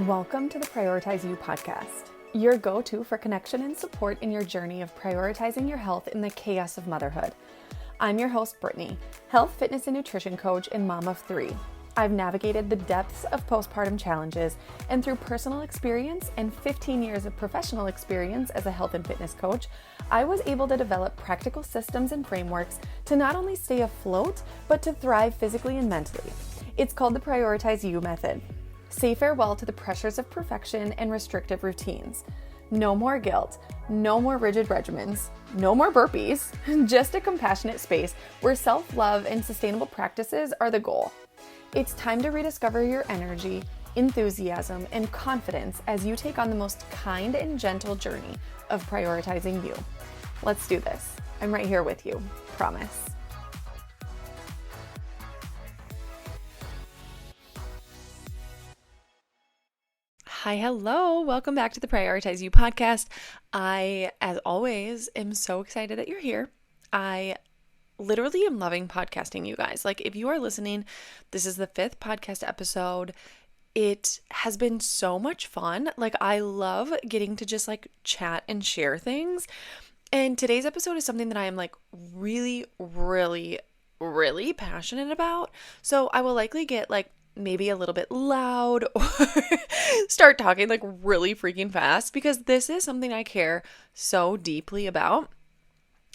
Welcome to the Prioritize You podcast, your go-to for connection and support in your journey of prioritizing your health in the chaos of motherhood. I'm your host, Brittany, health, fitness, and nutrition coach and mom of 3. I've navigated the depths of postpartum challenges, and through personal experience and 15 years of professional experience as a health and fitness coach, I was able to develop practical systems and frameworks to not only stay afloat, but to thrive physically and mentally. It's called the Prioritize You method. Say farewell to the pressures of perfection and restrictive routines. No more guilt, no more rigid regimens, no more burpees, just a compassionate space where self-love and sustainable practices are the goal. It's time to rediscover your energy, enthusiasm, and confidence as you take on the most kind and gentle journey of prioritizing you. Let's do this. I'm right here with you, promise. Hi, hello. Welcome back to the Prioritize You podcast. I, as always, am so excited that you're here. I literally am loving podcasting, you guys. Like, if you are listening, this is the 5th podcast episode. It has been so much fun. Like, I love getting to just chat and share things. And today's episode is something that I am really passionate about. So I will likely get maybe a little bit loud or start talking really freaking fast because this is something I care so deeply about.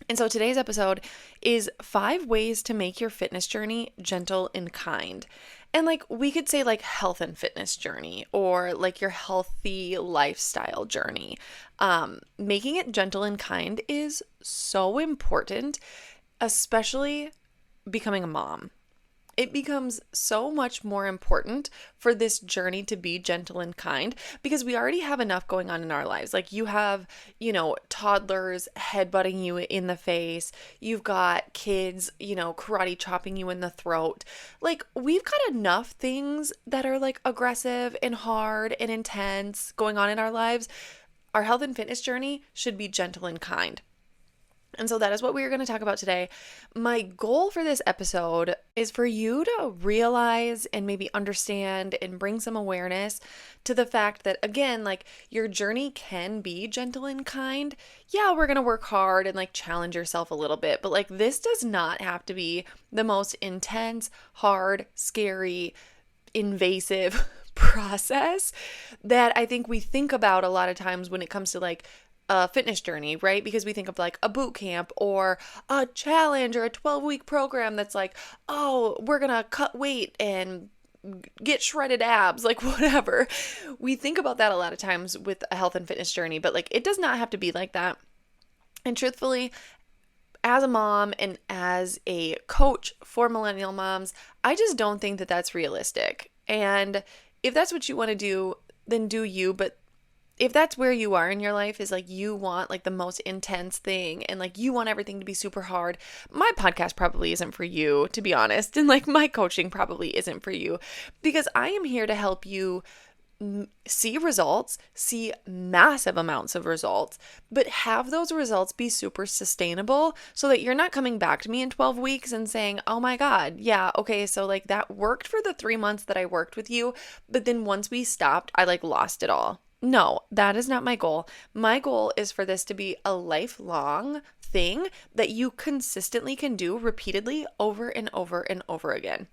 And so today's episode is 5 ways to make your fitness journey gentle and kind. And we could say health and fitness journey or your healthy lifestyle journey. Making it gentle and kind is so important, especially becoming a mom. It becomes so much more important for this journey to be gentle and kind because we already have enough going on in our lives. You have, toddlers headbutting you in the face. You've got kids, karate chopping you in the throat. We've got enough things that are aggressive and hard and intense going on in our lives. Our health and fitness journey should be gentle and kind. And so that is what we are going to talk about today. My goal for this episode is for you to realize and maybe understand and bring some awareness to the fact that, again, your journey can be gentle and kind. Yeah, we're going to work hard and challenge yourself a little bit, but this does not have to be the most intense, hard, scary, invasive process that I think we think about a lot of times when it comes to a fitness journey, right? Because we think of a boot camp or a challenge or a 12-week program that's oh, we're gonna cut weight and get shredded abs, whatever. We think about that a lot of times with a health and fitness journey, but it does not have to be like that. And truthfully, as a mom and as a coach for millennial moms, I just don't think that that's realistic. And if that's what you want to do, then do you, but if that's where you are in your life is you want the most intense thing and you want everything to be super hard, my podcast probably isn't for you, to be honest. And my coaching probably isn't for you because I am here to help you see results, see massive amounts of results, but have those results be super sustainable so that you're not coming back to me in 12 weeks and saying, oh my God, yeah, okay, so that worked for the 3 months that I worked with you, but then once we stopped, I lost it all. No, that is not my goal. My goal is for this to be a lifelong thing that you consistently can do repeatedly over and over and over again.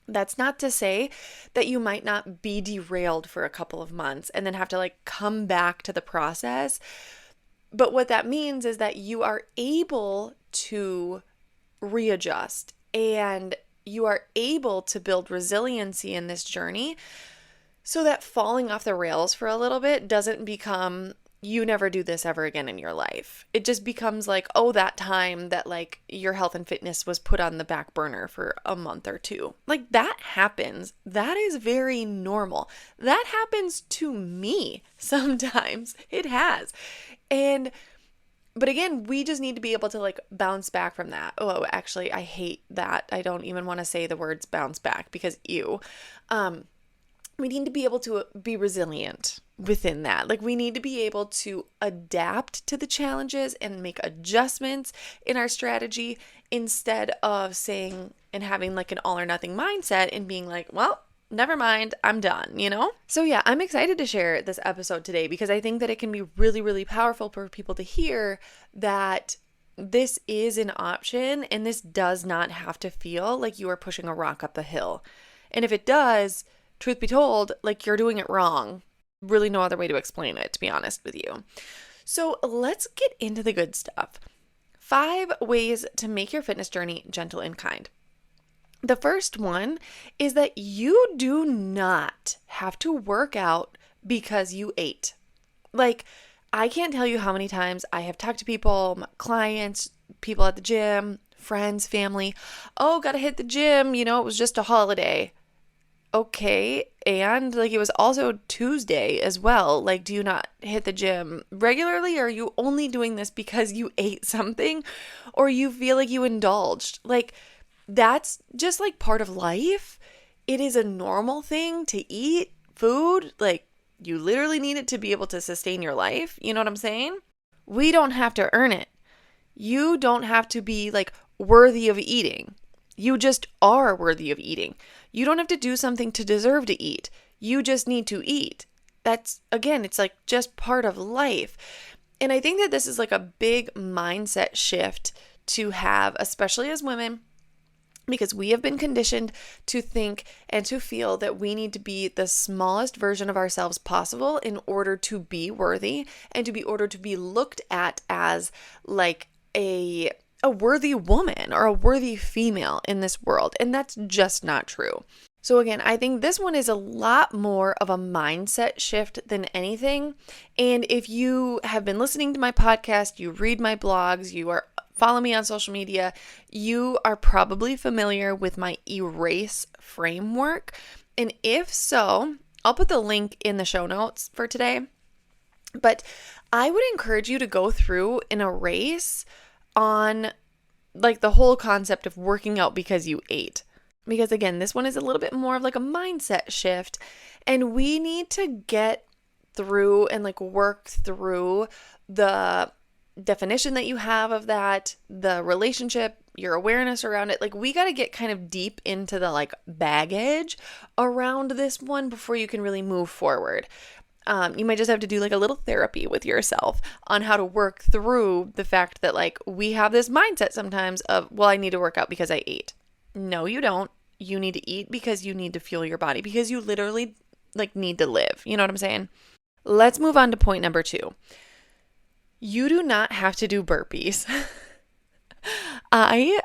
That's not to say that you might not be derailed for a couple of months and then have to come back to the process. But what that means is that you are able to readjust and you are able to build resiliency in this journey so that falling off the rails for a little bit doesn't become you never do this ever again in your life. It just becomes oh, that time that your health and fitness was put on the back burner for a month or 2. That happens. That is very normal. That happens to me sometimes. It has. But again, we just need to be able to bounce back from that. Oh, actually, I hate that. I don't even want to say the words bounce back because ew. We need to be able to be resilient within that. We need to be able to adapt to the challenges and make adjustments in our strategy instead of saying and having an all or nothing mindset and being well, never mind, I'm done, you know? So yeah, I'm excited to share this episode today because I think that it can be really, really powerful for people to hear that this is an option and this does not have to feel like you are pushing a rock up the hill. And if it does, truth be told, like you're doing it wrong. Really no other way to explain it, to be honest with you. So let's get into the good stuff. 5 ways to make your fitness journey gentle and kind. The first one is that you do not have to work out because you ate. Like, I can't tell you how many times I have talked to people, clients, people at the gym, friends, family. Oh, gotta hit the gym. You know, it was just a holiday. Okay. And like it was also Tuesday as well. Like, do you not hit the gym regularly? Or are you only doing this because you ate something or you feel like you indulged? Like, that's just like part of life. It is a normal thing to eat food. Like, you literally need it to be able to sustain your life. You know what I'm saying? We don't have to earn it. You don't have to be like worthy of eating. You just are worthy of eating. You don't have to do something to deserve to eat. You just need to eat. That's, again, it's like just part of life. And I think that this is like a big mindset shift to have, especially as women, because we have been conditioned to think and to feel that we need to be the smallest version of ourselves possible in order to be worthy and to be ordered to be looked at as like a worthy woman or a worthy female in this world. And that's just not true. So again, I think this one is a lot more of a mindset shift than anything. And if you have been listening to my podcast, you read my blogs, you are follow me on social media, you are probably familiar with my erase framework. And if so, I'll put the link in the show notes for today. But I would encourage you to go through an erase on like the whole concept of working out because you ate. Because again, this one is a little bit more of like a mindset shift, and we need to get through and like work through the definition that you have of that, the relationship, your awareness around it. Like, we got to get kind of deep into the like baggage around this one before you can really move forward. You might just have to do like a little therapy with yourself on how to work through the fact that like we have this mindset sometimes of, well, I need to work out because I ate. No, you don't. You need to eat because you need to fuel your body, because you literally like need to live. You know what I'm saying? Let's move on to point number 2. You do not have to do burpees. I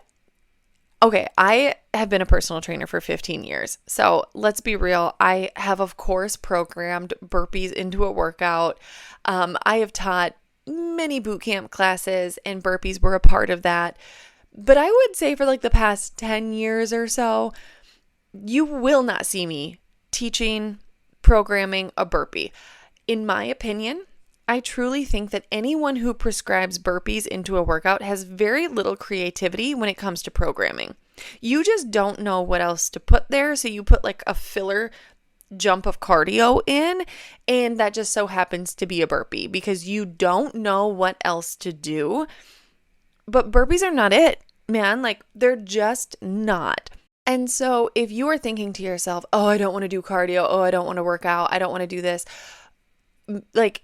have been a personal trainer for 15 years. So let's be real. I have, of course, programmed burpees into a workout. I have taught many boot camp classes, and burpees were a part of that. But I would say for like the past 10 years or so, you will not see me teaching, programming a burpee. In my opinion, I truly think that anyone who prescribes burpees into a workout has very little creativity when it comes to programming. You just don't know what else to put there, so you put like a filler jump of cardio in, and that just so happens to be a burpee because you don't know what else to do. But burpees are not it, man. Like, they're just not. And so if you are thinking to yourself, oh, I don't want to do cardio, oh, I don't want to work out, I don't want to do this, like,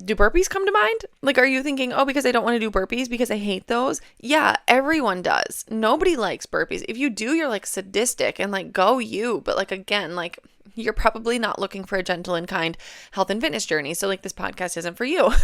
do burpees come to mind? Like, are you thinking, oh, because I don't want to do burpees because I hate those? Yeah, everyone does. Nobody likes burpees. If you do, you're like sadistic and like, go you. But like, again, like, you're probably not looking for a gentle and kind health and fitness journey. So like, this podcast isn't for you.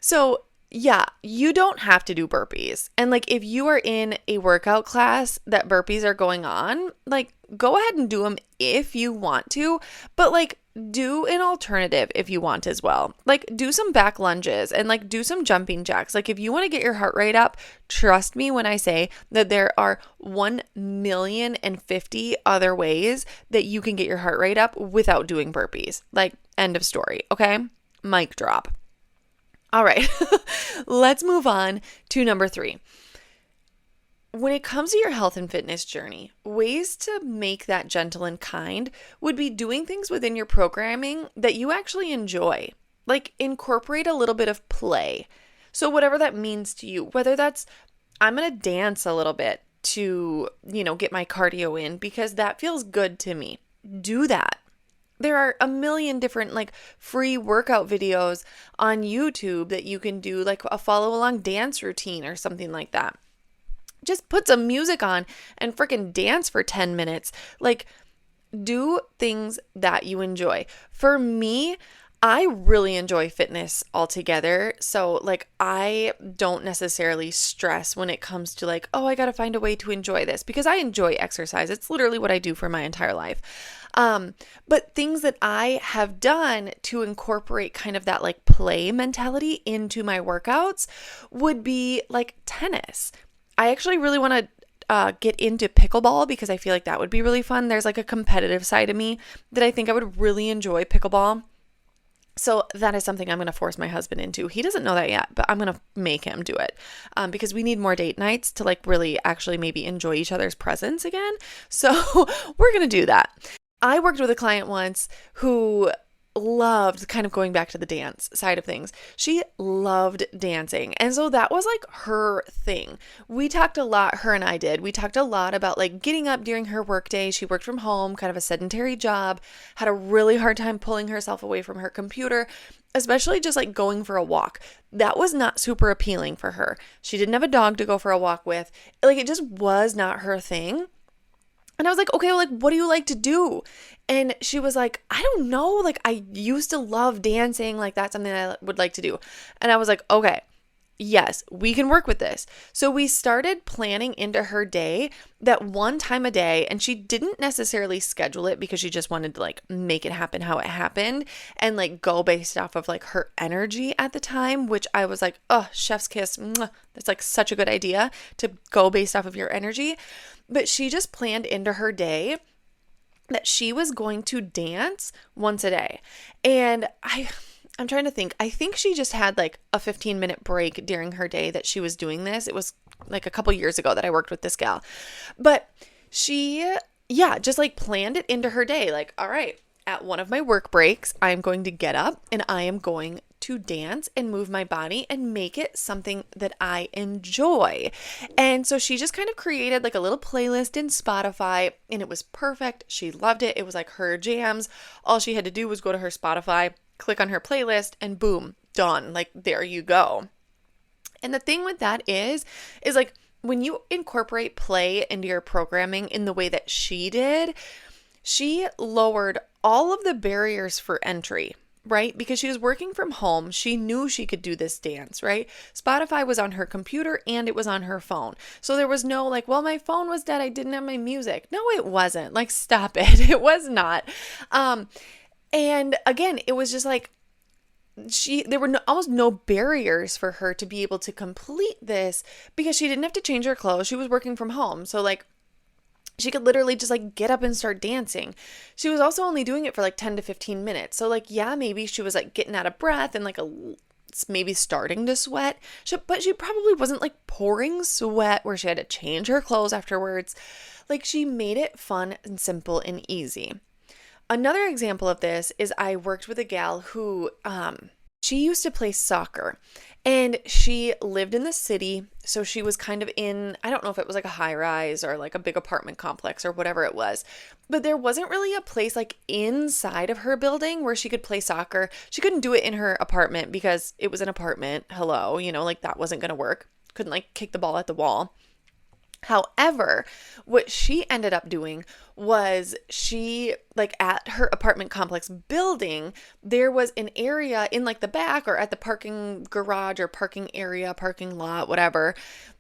So yeah, you don't have to do burpees. And like, if you are in a workout class that burpees are going on, like, go ahead and do them if you want to, but like, do an alternative if you want as well. Like, do some back lunges and like do some jumping jacks. Like, if you want to get your heart rate up, trust me when I say that there are 1,050,000 other ways that you can get your heart rate up without doing burpees. Like, end of story. Okay. Mic drop. All right. Let's move on to number 3. When it comes to your health and fitness journey, ways to make that gentle and kind would be doing things within your programming that you actually enjoy. Like, incorporate a little bit of play. So whatever that means to you, whether that's, I'm going to dance a little bit. to, get my cardio in because that feels good to me. Do that. There are a million different like free workout videos on YouTube that you can do, like a follow along dance routine or something like that. Just put some music on and freaking dance for 10 minutes. Like, do things that you enjoy. For me, I really enjoy fitness altogether. So like I don't necessarily stress when it comes to like, oh, I got to find a way to enjoy this because I enjoy exercise. It's literally what I do for my entire life. But things that I have done to incorporate kind of that like play mentality into my workouts would be like tennis. I actually really want to get into pickleball because I feel like that would be really fun. There's like a competitive side of me that I think I would really enjoy pickleball. So that is something I'm going to force my husband into. He doesn't know that yet, but I'm going to make him do it because we need more date nights to like really actually maybe enjoy each other's presence again. So we're going to do that. I worked with a client once who loved kind of going back to the dance side of things. She loved dancing. And so that was like her thing. We talked a lot, her and I did. We talked a lot about like getting up during her workday. She worked from home, kind of a sedentary job, had a really hard time pulling herself away from her computer, especially just like going for a walk. That was not super appealing for her. She didn't have a dog to go for a walk with. Like it just was not her thing. And I was like, okay, well, like, what do you like to do? And she was like, I don't know. Like, I used to love dancing. Like, that's something I would like to do. And I was like, okay, yes, we can work with this. So we started planning into her day that one time a day, and she didn't necessarily schedule it because she just wanted to like make it happen how it happened and like go based off of like her energy at the time, which I was like, oh, chef's kiss. Mwah. That's like such a good idea to go based off of your energy. But she just planned into her day that she was going to dance once a day. And I'm trying to think. I think she just had like a 15-minute break during her day that she was doing this. It was like a couple years ago that I worked with this gal. But she, just like planned it into her day. Like, all right, at one of my work breaks, I'm going to get up and I am going to dance and move my body and make it something that I enjoy. And so she just kind of created like a little playlist in Spotify and it was perfect. She loved it. It was like her jams. All she had to do was go to her Spotify, click on her playlist, and boom, done. Like there you go. And the thing with that is like when you incorporate play into your programming in the way that she did, she lowered all of the barriers for entry, right? Because she was working from home. She knew she could do this dance, right? Spotify was on her computer and it was on her phone. So there was no like, well, my phone was dead. I didn't have my music. No, it wasn't. Like, stop it. It was not. And again, it was just like, there were almost no barriers for her to be able to complete this because she didn't have to change her clothes. She was working from home. So like, she could literally just like get up and start dancing. She was also only doing it for like 10 to 15 minutes. So like, yeah, maybe she was like getting out of breath and like maybe starting to sweat. But she probably wasn't like pouring sweat where she had to change her clothes afterwards. Like she made it fun and simple and easy. Another example of this is I worked with a gal who, she used to play soccer and she lived in the city. So she was kind of in, I don't know if it was like a high rise or like a big apartment complex or whatever it was, but there wasn't really a place like inside of her building where she could play soccer. She couldn't do it in her apartment because it was an apartment. Hello, like that wasn't going to work. Couldn't like kick the ball at the wall. However, what she ended up doing was she, like at her apartment complex building, there was an area in like the back or at the parking garage or parking area, parking lot, whatever.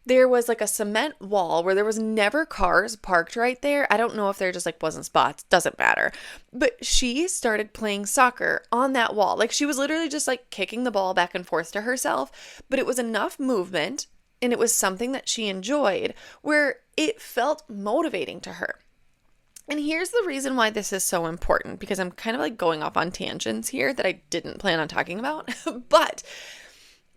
There was like a cement wall where there was never cars parked right there. I don't know if there just like wasn't spots, doesn't matter. But she started playing soccer on that wall. Like she was literally just like kicking the ball back and forth to herself, but it was enough movement. And it was something that she enjoyed where it felt motivating to her. And here's the reason why this is so important, because I'm kind of like going off on tangents here that I didn't plan on talking about. But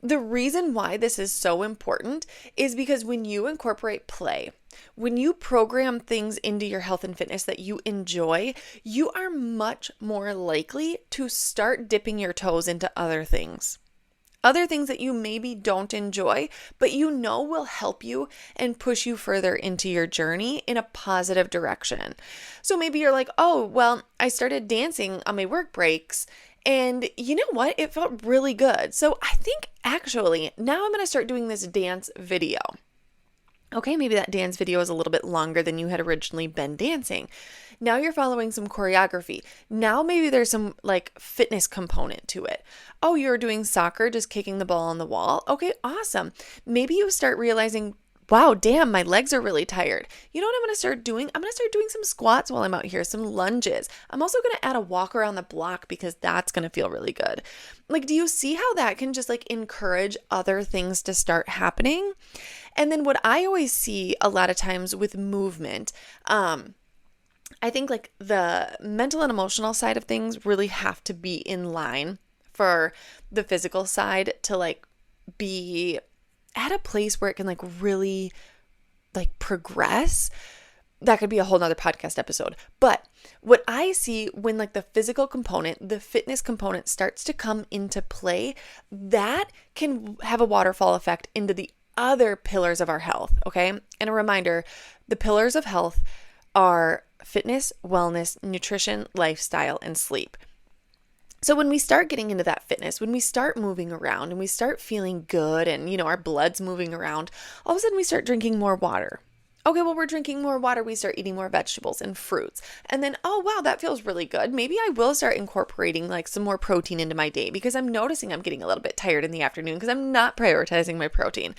the reason why this is so important is because when you incorporate play, when you program things into your health and fitness that you enjoy, you are much more likely to start dipping your toes into other things. Other things that you maybe don't enjoy, but you know will help you and push you further into your journey in a positive direction. So maybe you're like, oh, well, I started dancing on my work breaks. And you know what? It felt really good. So I think actually now I'm going to start doing this dance video. Okay, maybe that dance video is a little bit longer than you had originally been dancing. Now you're following some choreography. Now maybe there's some like fitness component to it. Oh, you're doing soccer, just kicking the ball on the wall. Okay, awesome. Maybe you start realizing, wow, damn, my legs are really tired. You know what I'm going to start doing? I'm going to start doing some squats while I'm out here, some lunges. I'm also going to add a walk around the block because that's going to feel really good. Like, do you see how that can just like encourage other things to start happening? And then what I always see a lot of times with movement, I think like the mental and emotional side of things really have to be in line for the physical side to like be at a place where it can like really like progress. That could be a whole nother podcast episode. But what I see when like the physical component, the fitness component starts to come into play, that can have a waterfall effect into the other pillars of our health. Okay. And a reminder, the pillars of health are fitness, wellness, nutrition, lifestyle, and sleep. So when we start getting into that fitness, when we start moving around and we start feeling good and, you know, our blood's moving around, all of a sudden we start drinking more water. Okay, well, we're drinking more water. We start eating more vegetables and fruits. And then, oh, wow, that feels really good. Maybe I will start incorporating like some more protein into my day because I'm noticing I'm getting a little bit tired in the afternoon because I'm not prioritizing my protein.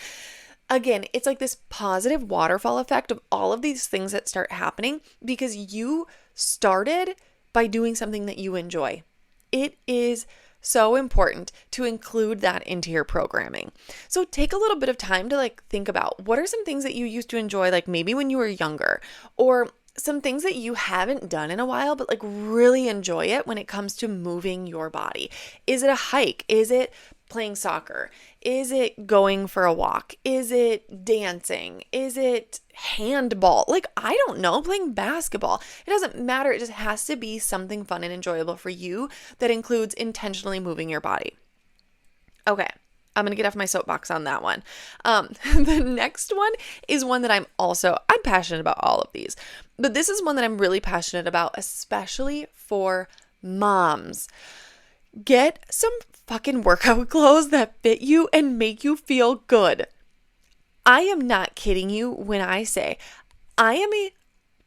Again, it's like this positive waterfall effect of all of these things that start happening because you started by doing something that you enjoy. It is so important to include that into your programming. So take a little bit of time to like think about what are some things that you used to enjoy, like maybe when you were younger, or some things that you haven't done in a while, but like really enjoy it when it comes to moving your body. Is it a hike? Is it playing soccer? Is it going for a walk? Is it dancing? Is it handball? Like, I don't know, playing basketball. It doesn't matter. It just has to be something fun and enjoyable for you that includes intentionally moving your body. Okay. I'm going to get off my soapbox on that one. The next one is one that I'm passionate about all of these, but this is one that I'm really passionate about, especially for moms. Get some fucking workout clothes that fit you and make you feel good. I am not kidding you when I say I am a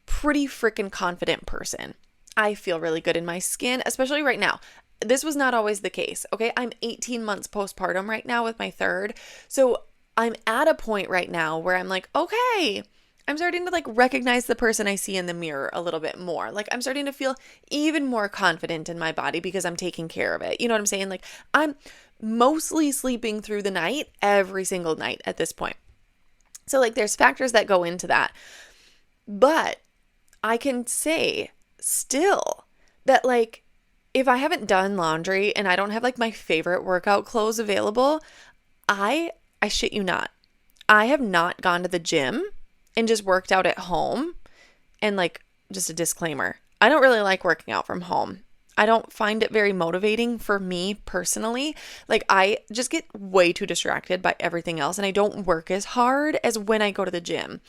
pretty freaking confident person. I feel really good in my skin, especially right now. This was not always the case, okay? I'm 18 months postpartum right now with my third. So I'm at a point right now where I'm like, okay, I'm starting to like recognize the person I see in the mirror a little bit more. Like I'm starting to feel even more confident in my body because I'm taking care of it. You know what I'm saying? Like I'm mostly sleeping through the night every single night at this point. So like there's factors that go into that. But I can say still that like if I haven't done laundry and I don't have like my favorite workout clothes available, I shit you not. I have not gone to the gym and just worked out at home. And like, just a disclaimer, I don't really like working out from home. I don't find it very motivating for me personally. Like I just get way too distracted by everything else and I don't work as hard as when I go to the gym.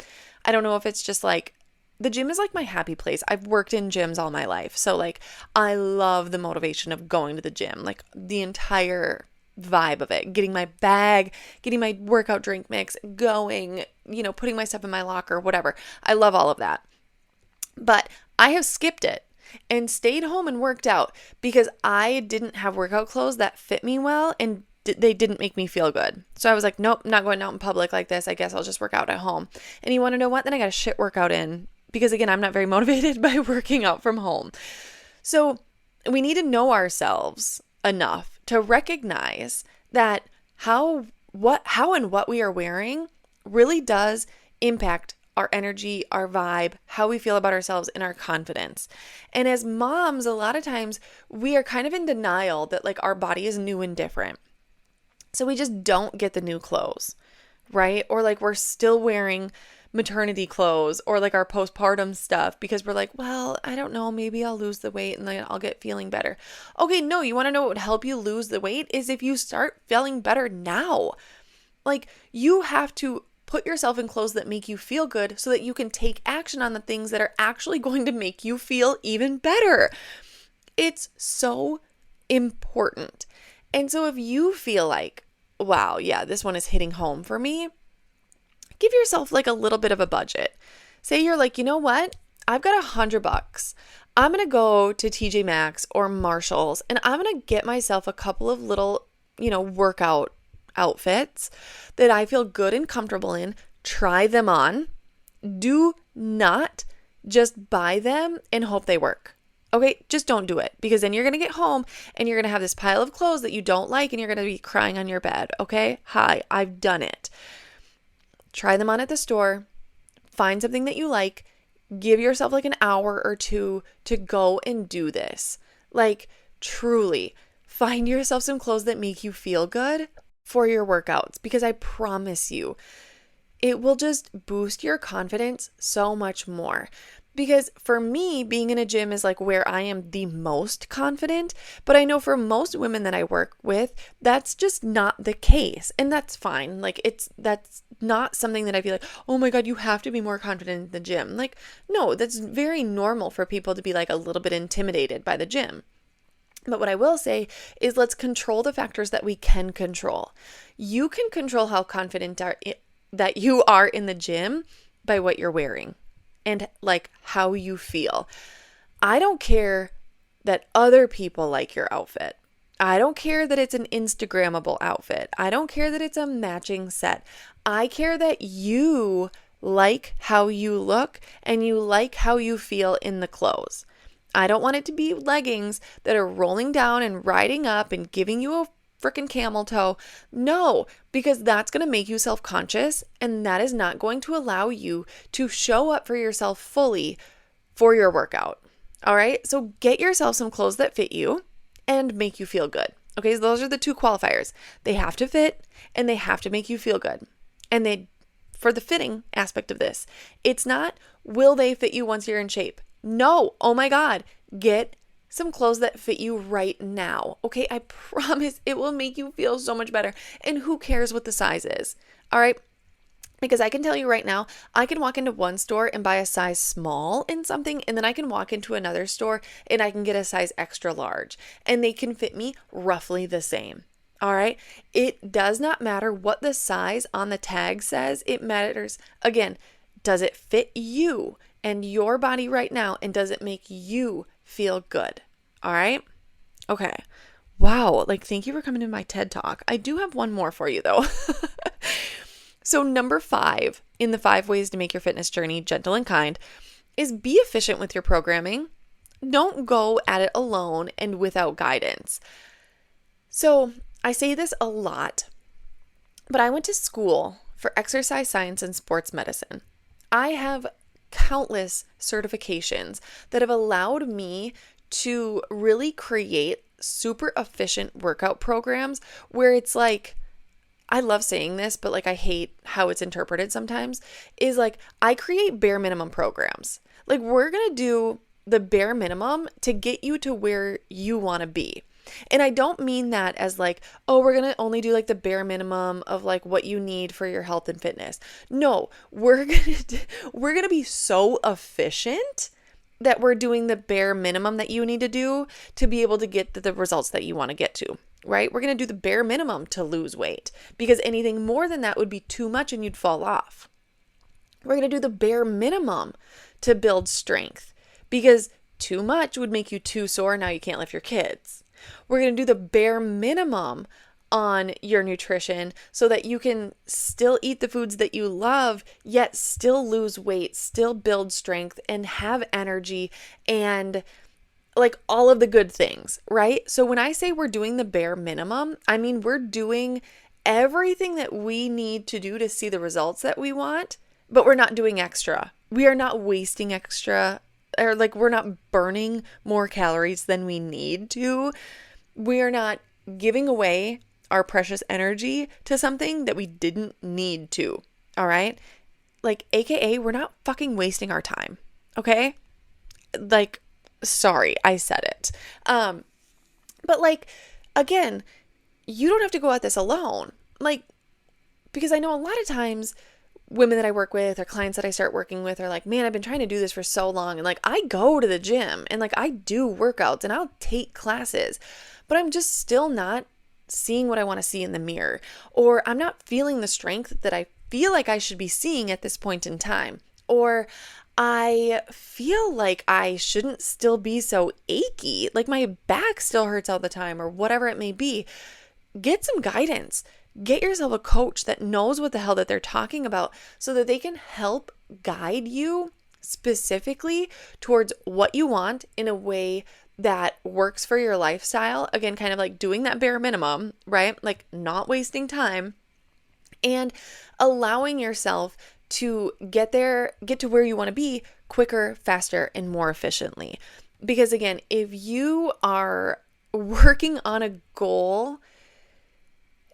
I don't know if it's just like, the gym is like my happy place. I've worked in gyms all my life. So like, I love the motivation of going to the gym, like the entire vibe of it, getting my bag, getting my workout drink mix, going, you know, putting my stuff in my locker, whatever. I love all of that. But I have skipped it and stayed home and worked out because I didn't have workout clothes that fit me well and they didn't make me feel good. So I was like, nope, I'm not going out in public like this. I guess I'll just work out at home. And you want to know what? Then I got a shit workout in because again, I'm not very motivated by working out from home. So we need to know ourselves enough to recognize that how and what we are wearing really does impact our energy, our vibe, how we feel about ourselves, and our confidence. And as moms, a lot of times we are kind of in denial that like our body is new and different. So we just don't get the new clothes, right? Or like we're still wearing maternity clothes or like our postpartum stuff because we're like, well, I don't know, maybe I'll lose the weight and then I'll get feeling better. Okay, no, you want to know what would help you lose the weight is if you start feeling better now. Like, you have to put yourself in clothes that make you feel good so that you can take action on the things that are actually going to make you feel even better. It's so important. And so if you feel like, wow, yeah, this one is hitting home for me, give yourself like a little bit of a budget. Say you're like, you know what? I've got $100. I'm going to go to TJ Maxx or Marshall's and I'm going to get myself a couple of little, workout outfits that I feel good and comfortable in. Try them on. Do not just buy them and hope they work. Okay, just don't do it because then you're going to get home and you're going to have this pile of clothes that you don't like and you're going to be crying on your bed. Okay, hi, I've done it. Try them on at the store. Find something that you like. Give yourself like an hour or two to go and do this. Like, truly, find yourself some clothes that make you feel good for your workouts because I promise you, it will just boost your confidence so much more. Because for me, being in a gym is like where I am the most confident. But I know for most women that I work with, that's just not the case. And that's fine. Like that's not something that I feel like, oh my God, you have to be more confident in the gym. Like, no, that's very normal for people to be like a little bit intimidated by the gym. But what I will say is let's control the factors that we can control. You can control how confident that you are in the gym by what you're wearing and like how you feel. I don't care that other people like your outfit. I don't care that it's an Instagrammable outfit. I don't care that it's a matching set. I care that you like how you look and you like how you feel in the clothes. I don't want it to be leggings that are rolling down and riding up and giving you a freaking camel toe. No, because that's going to make you self-conscious and that is not going to allow you to show up for yourself fully for your workout. All right. So get yourself some clothes that fit you and make you feel good. Okay. So those are the two qualifiers. They have to fit and they have to make you feel good. And for the fitting aspect of this, it's not, will they fit you once you're in shape? No. Oh my God. Get some clothes that fit you right now. Okay. I promise it will make you feel so much better. And who cares what the size is? All right. Because I can tell you right now, I can walk into one store and buy a size small in something, and then I can walk into another store and I can get a size extra large, and they can fit me roughly the same. All right. It does not matter what the size on the tag says. It matters, again, does it fit you and your body right now? And does it make you feel good? All right. Okay. Wow. Like, thank you for coming to my TED Talk. I do have one more for you though. So number 5 in the 5 ways to make your fitness journey gentle and kind is be efficient with your programming. Don't go at it alone and without guidance. So I say this a lot, but I went to school for exercise science and sports medicine. I have countless certifications that have allowed me to really create super efficient workout programs where it's like, I love saying this, but like I hate how it's interpreted sometimes, is like I create bare minimum programs. Like we're going to do the bare minimum to get you to where you want to be. And I don't mean that as like, oh, we're going to only do like the bare minimum of like what you need for your health and fitness. No, we're going to be so efficient that we're doing the bare minimum that you need to do to be able to get the results that you want to get to. Right? We're going to do the bare minimum to lose weight because anything more than that would be too much and you'd fall off. We're going to do the bare minimum to build strength because too much would make you too sore. Now you can't lift your kids. We're going to do the bare minimum on your nutrition so that you can still eat the foods that you love, yet still lose weight, still build strength and have energy and like all of the good things, right? So when I say we're doing the bare minimum, I mean we're doing everything that we need to do to see the results that we want, but we're not doing extra. We are not wasting extra, or like we're not burning more calories than we need to. We are not giving away our precious energy to something that we didn't need to, all right? like, AKA, we're not fucking wasting our time. Okay? Like, sorry, I said it. But like, again, you don't have to go at this alone. Like, because I know a lot of times women that I work with or clients that I start working with are like, man, I've been trying to do this for so long. And like, I go to the gym and like, I do workouts and I'll take classes, but I'm just still not seeing what I want to see in the mirror, or I'm not feeling the strength that I feel like I should be seeing at this point in time, or I feel like I shouldn't still be so achy, like my back still hurts all the time, or whatever it may be. Get some guidance. Get yourself a coach that knows what the hell that they're talking about so that they can help guide you specifically towards what you want in a way that works for your lifestyle. Again, kind of like doing that bare minimum, right? Like not wasting time and allowing yourself to get to where you want to be quicker, faster, and more efficiently. Because again, if you are working on a goal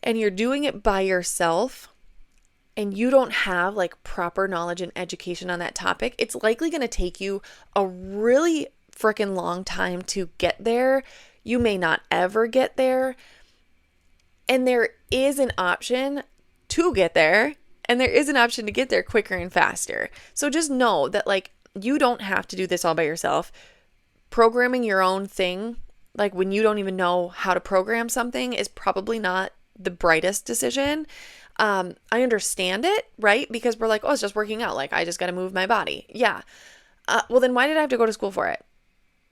and you're doing it by yourself and you don't have like proper knowledge and education on that topic, it's likely going to take you a really freaking long time to get there. You may not ever get there. And there is an option to get there, and there is an option to get there quicker and faster. So just know that like you don't have to do this all by yourself. Programming your own thing, like when you don't even know how to program something, is probably not the brightest decision. I understand it, right? Because we're like, oh, it's just working out. Like I just got to move my body. Yeah. Well, then why did I have to go to school for it?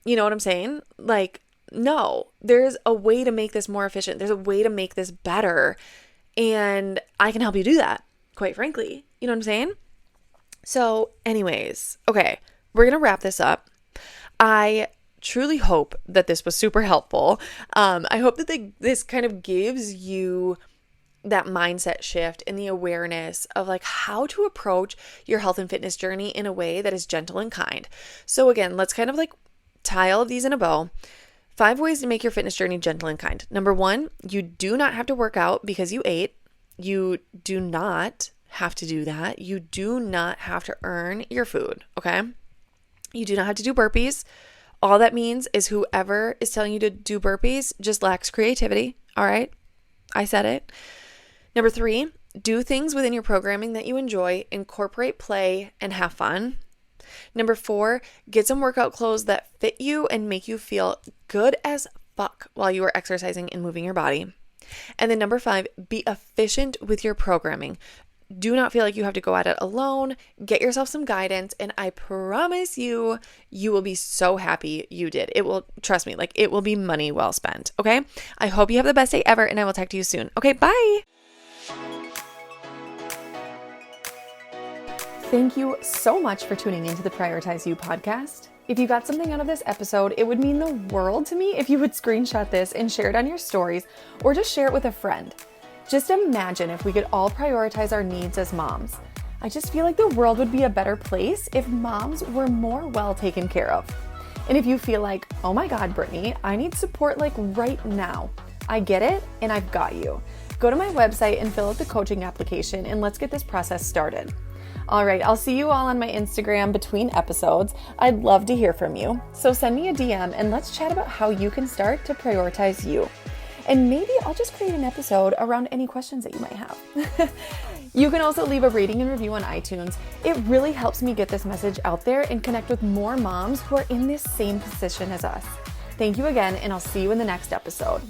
You know what I'm saying? Like, no, there's a way to make this more efficient. There's a way to make this better. And I can help you do that, quite frankly. You know what I'm saying? So anyways, okay, we're going to wrap this up. I truly hope that this was super helpful. I hope that this kind of gives you that mindset shift and the awareness of like how to approach your health and fitness journey in a way that is gentle and kind. So again, let's kind of like tie all of these in a bow. 5 ways to make your fitness journey gentle and kind. Number 1, you do not have to work out because you ate. You do not have to do that. You do not have to earn your food, okay? You do not have to do burpees. All that means is whoever is telling you to do burpees just lacks creativity, all right? I said it. Number 3, do things within your programming that you enjoy, incorporate play, and have fun. Number 4, get some workout clothes that fit you and make you feel good as fuck while you are exercising and moving your body. And then number 5, be efficient with your programming. Do not feel like you have to go at it alone. Get yourself some guidance, and I promise you, you will be so happy you did. It will, trust me, like it will be money well spent, okay? I hope you have the best day ever, and I will talk to you soon. Okay, bye! Thank you so much for tuning into the Prioritize You podcast. If you got something out of this episode, it would mean the world to me if you would screenshot this and share it on your stories, or just share it with a friend. Just imagine if we could all prioritize our needs as moms. I just feel like the world would be a better place if moms were more well taken care of. And if you feel like, oh my God, Brittany, I need support like right now, I get it, and I've got you. Go to my website and fill out the coaching application, and let's get this process started. All right, I'll see you all on my Instagram between episodes. I'd love to hear from you. So send me a DM and let's chat about how you can start to prioritize you. And maybe I'll just create an episode around any questions that you might have. You can also leave a rating and review on iTunes. It really helps me get this message out there and connect with more moms who are in this same position as us. Thank you again, and I'll see you in the next episode.